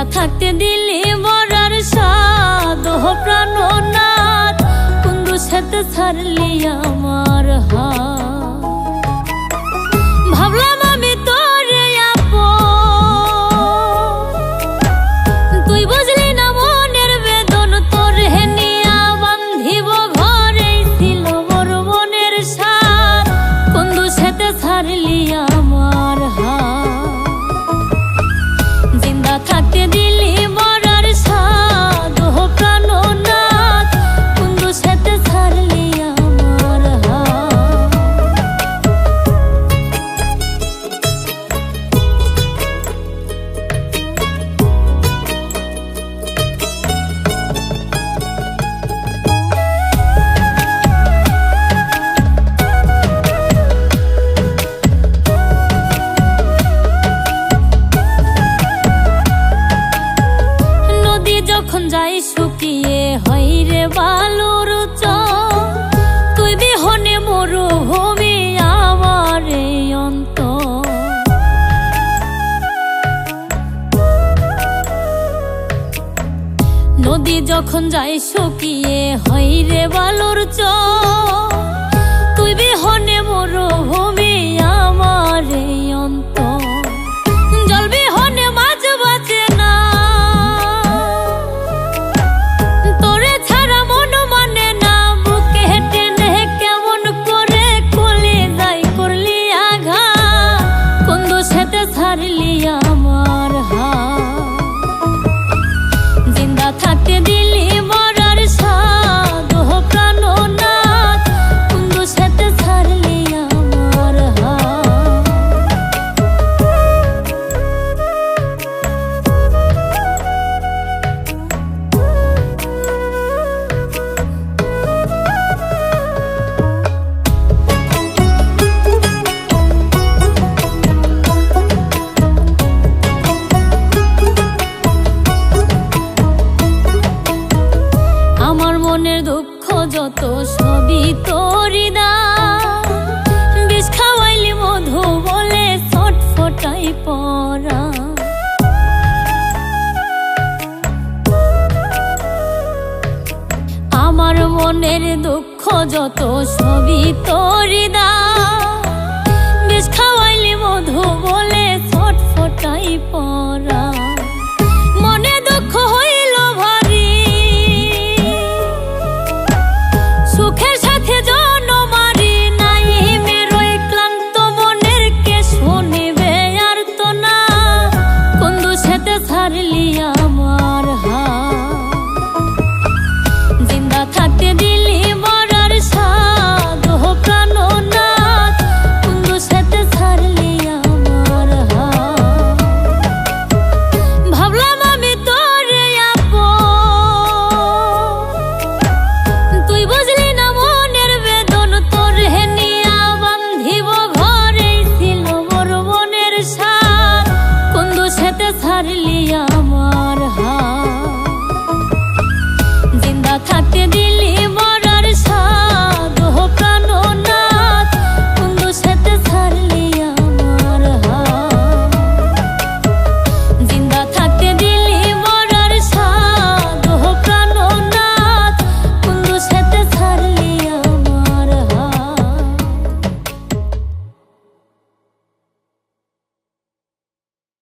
জিন্দা থাকতে দিলি মরার স্বাদ প্রাণনাথ, কুন্দুসেতে ছাড়লি আমার হাত। ভাবলাম আমি তোরে আপন, তুই বুঝলি না মনের বেদন, তোর হেনিয়া বান্ধিব ঘরে ছিল মোর মনের সাথ, কুন্দুসেতে ছাড়লি আমার হাত। জিন্দা থাকতে দিলি মরার স্বাদ প্রাণনাথ, কুন্দুসেতে ছাড়লি আমার হাত। যখন যাই শুকিয়ে হয় রে বালুর চর, তুই বিহনে মরুভূমি আমার এই অন্তর। নদী যখন যাই শুকিয়ে হয় রে বালুর চর, তুই বিহনে মরুভূমি আমার এই অন্তর। জল বিহনে মাছ বাঁচে না, তোরে ছাড়া মন মানে না, বুকে টেনে কেমন করে কোলে যাই করলি আঘাত, কুন্দুসেতে ছাড়লি আমার হাত। জিন্দা থাকতে দিলি মরার স্বাদ প্রাণনাথ, কুন্দুসেতে ছাড়লি আমার হাত। আমার মনের দুঃখ যত সবই তোরি দান, বিষ খাওয়াইলি মধু বলে ছটফটাই পরা। আমার মনের দুঃখ যত সবই তোরি দান, বিষ খাওয়াইলি মধু বলে ছটফটাই পরা। মনে দুঃখ হইল ভারী, সুখের সাথে জনমারি নাই মেরোয় ক্লান্ত মনের কে শুনিবে আর তো না, কুন্দুসেতে ছাড়লি আমার হাত। জিন্দা থাকতে দিলি মরার স্বাদ প্রাণনাথ, কুন্দুসেতে ছাড়লি আমার হাত। ভাবলাম আমি তোরে আপন, তুই বুঝলি না মনের বেদন, তোর হেনিয়া বান্ধিব ঘরে ছিল মোর মনের সাথ, কুন্দুসেতে ছাড়লি আমার হাত। জিন্দা থাকতে দিলি